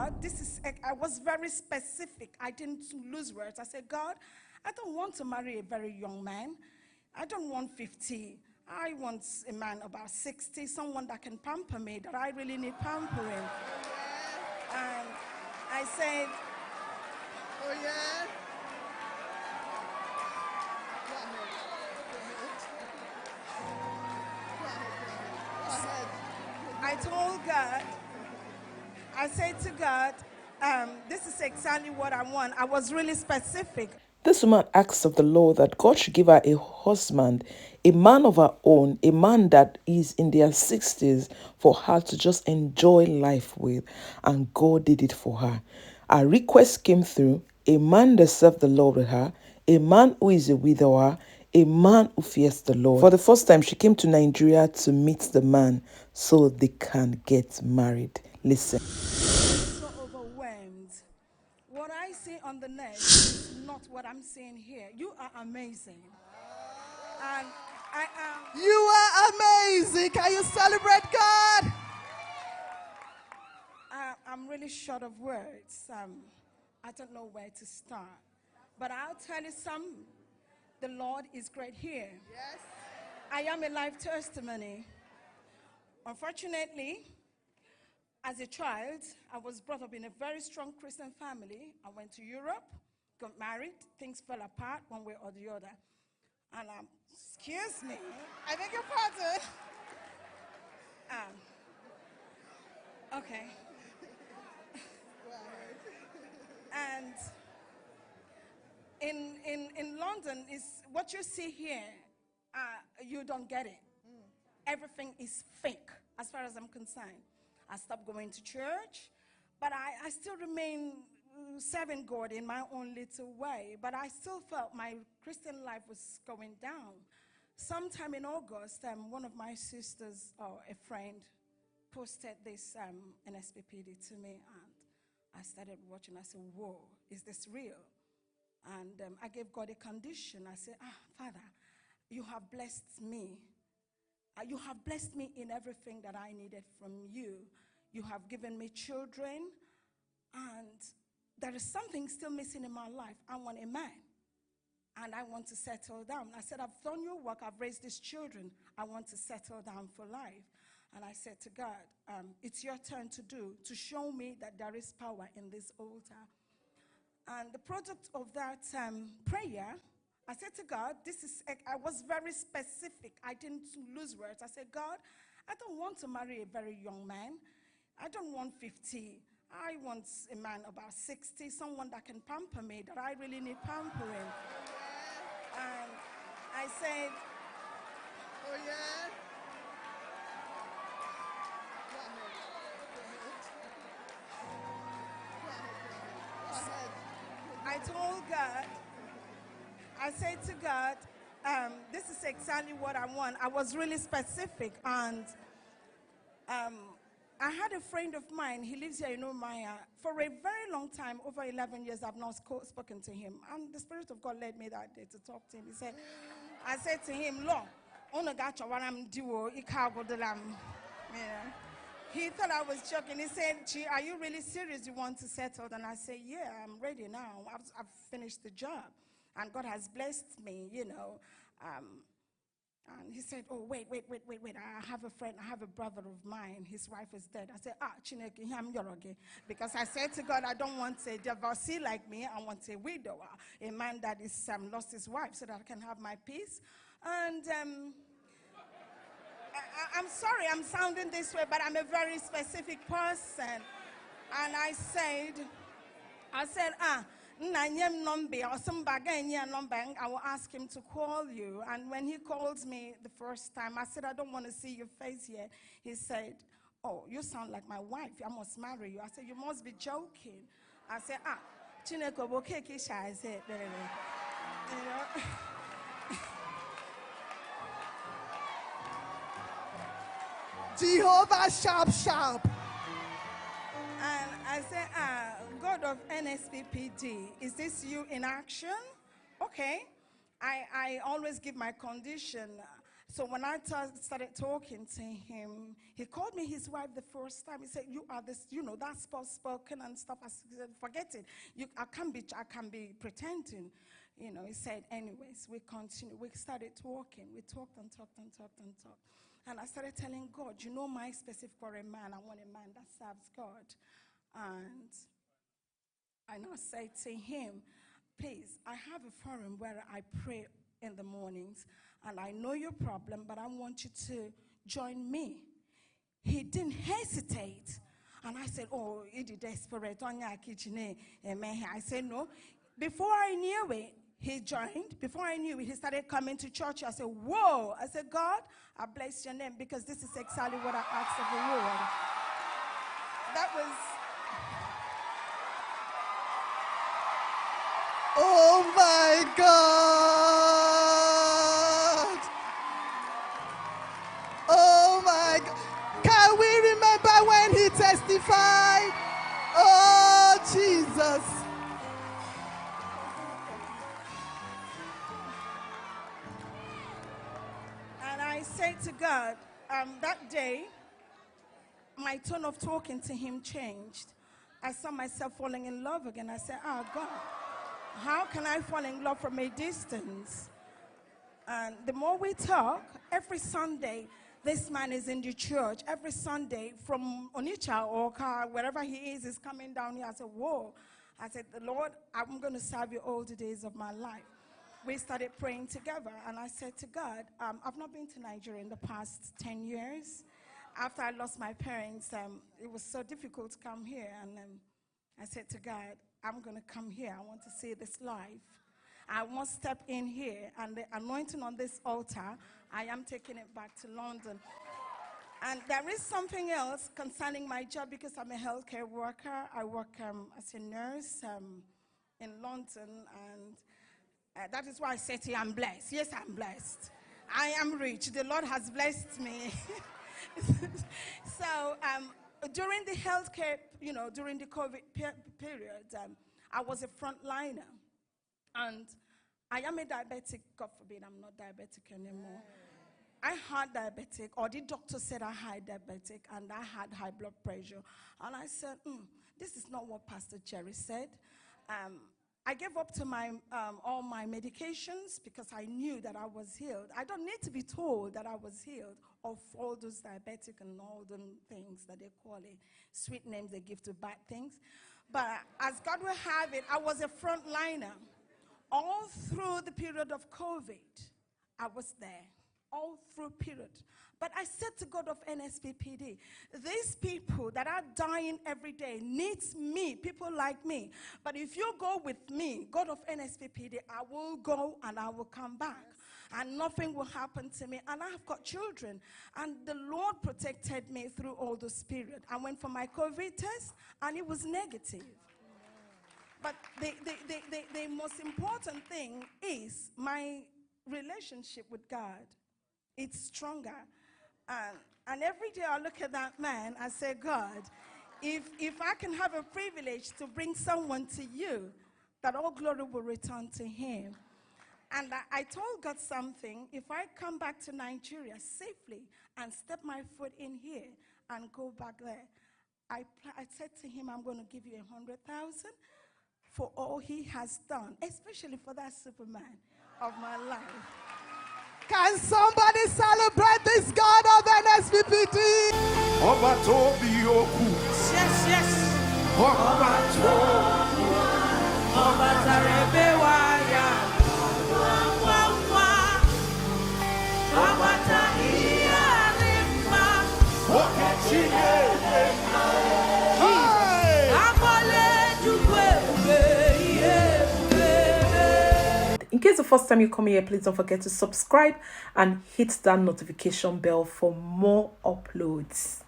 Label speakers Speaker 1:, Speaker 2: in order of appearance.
Speaker 1: God, I was very specific. I didn't lose words. I said, God, I don't want to marry a very young man. I don't want 50. I want a man about 60, someone that can pamper me, that I really need pampering. And I said,
Speaker 2: oh yeah.
Speaker 1: I told God, I said to God, this is exactly what I want. I was really specific.
Speaker 3: This woman asks of the Lord that God should give her a husband, a man of her own, a man that is in their 60s for her to just enjoy life with. And God did it for her. Her request came through, a man that served the Lord with her, a man who is a widower, a man who fears the Lord. For the first time, she came to Nigeria to meet the man so they can get married. Listen.
Speaker 1: So overwhelmed. What I see on the net is not what I'm seeing here. You are amazing. And I am.
Speaker 2: You are amazing. Can you celebrate God?
Speaker 1: I'm really short of words. I don't know where to start. But I'll tell you some. The Lord is great here.
Speaker 2: Yes.
Speaker 1: I am a life testimony. Unfortunately, as a child, I was brought up in a very strong Christian family. I went to Europe, got married. Things fell apart one way or the other. And excuse me, I beg your pardon. Okay. And in London, is what you see here, you don't get it. Everything is fake, as far as I'm concerned. I stopped going to church, but I still remain serving God in my own little way. But I still felt my Christian life was going down. Sometime in August, one of my sisters, or a friend, posted this NSPPD to me, and I started watching. I said, whoa, is this real? And I gave God a condition. I said, Father, you have blessed me. You have blessed me in everything that I needed from you. You have given me children, and there is something still missing in my life. I want a man, and I want to settle down. I said, I've done your work. I've raised these children. I want to settle down for life. And I said to God, it's your turn to show me that there is power in this altar. And the product of that prayer, I said to God, I was very specific. I didn't lose words. I said, God, I don't want to marry a very young man. I don't want 50. I want a man about 60, someone that can pamper me, that I really need pampering. And I said,
Speaker 2: oh yeah.
Speaker 1: I told God, I said to God, this is exactly what I want. I was really specific, and I had a friend of mine. He lives here in Omaya. For a very long time, over 11 years, I've not spoken to him. And the Spirit of God led me that day to talk to him. I said to him, Lord, he thought I was joking. He said, are you really serious? You want to settle? And I said, yeah, I'm ready now. I've finished the job. And God has blessed me, you know. And he said, oh, wait. I have a friend. I have a brother of mine. His wife is dead. I said, Chineke, I'm Yoroge. Because I said to God, I don't want a divorcee like me. I want a widower, a man that is lost his wife, so that I can have my peace. And I'm sorry I'm sounding this way, but I'm a very specific person. And I said, I will ask him to call you. And when he called me the first time, I said, I don't want to see your face yet. He said, oh, you sound like my wife. I must marry you. I said, you must be joking. I said, Chineke boke kisha. I said, you know.
Speaker 2: Jehovah sharp.
Speaker 1: And I said, God of NSPPD, is this you in action? Okay. I always give my condition. So when I started talking to him, he called me his wife the first time. He said, "You are this, that's spoken and stuff." I said, "Forget it. I can't be pretending." He said, anyways, we continued. We started talking. We talked and talked and talked and talked. And I started telling God, my specific for a man, I want a man that serves God. And I now say to him, "Please, I have a forum where I pray in the mornings, and I know your problem, but I want you to join me." He didn't hesitate. And I said, "Oh, it is desperate. I said, "No." Before I knew it, he joined. Before I knew it, he started coming to church. I said, "Whoa." I said, "God, I bless your name, because this is exactly what I asked of the Lord." That was...
Speaker 2: Oh my God. Oh my God. Can we remember when he testified? Oh, Jesus.
Speaker 1: And I said to God, that day, my tone of talking to him changed. I saw myself falling in love again. I said, "Oh, God, how can I fall in love from a distance?" And the more we talk, every Sunday, this man is in the church. Every Sunday from Onitsha or wherever he is coming down here. I said, "Whoa." I said, "The Lord, I'm going to serve you all the days of my life." We started praying together, and I said to God, I've not been to Nigeria in the past 10 years. After I lost my parents, it was so difficult to come here, and I said to God, "I'm going to come here. I want to see this life. I won't step in here, and the anointing on this altar, I am taking it back to London." And there is something else concerning my job, because I'm a healthcare worker. I work as a nurse in London, and that is why I say to you, I'm blessed. Yes, I'm blessed. I am rich. The Lord has blessed me. So during the healthcare, during the COVID period, I was a frontliner. And I am a diabetic. God forbid, I'm not diabetic anymore. I had diabetic, or the doctor said I had diabetic, and I had high blood pressure. And I said, this is not what Pastor Jerry said. I gave up to all my medications, because I knew that I was healed. I don't need to be told that I was healed of all those diabetic and all the things that they call it, sweet names they give to bad things. But as God will have it, I was a frontliner. All through the period of COVID, I was there. All through period. But I said to God of NSPPD, these people that are dying every day needs me, people like me. But if you go with me, God of NSPPD, I will go and I will come back. Yes. And nothing will happen to me. And I have got children. And the Lord protected me through all this period. I went for my COVID test, and it was negative. But the most important thing is my relationship with God. It's stronger. And every day I look at that man, I say, God, if I can have a privilege to bring someone to you, that all glory will return to him. And I told God something. If I come back to Nigeria safely and step my foot in here and go back there, I said to him, I'm going to give you 100,000 for all he has done, especially for that Superman of my life.
Speaker 2: Can somebody celebrate this God of NSPPD?
Speaker 4: Yes, yes.
Speaker 3: In case the first time you come here, please don't forget to subscribe and hit that notification bell for more uploads.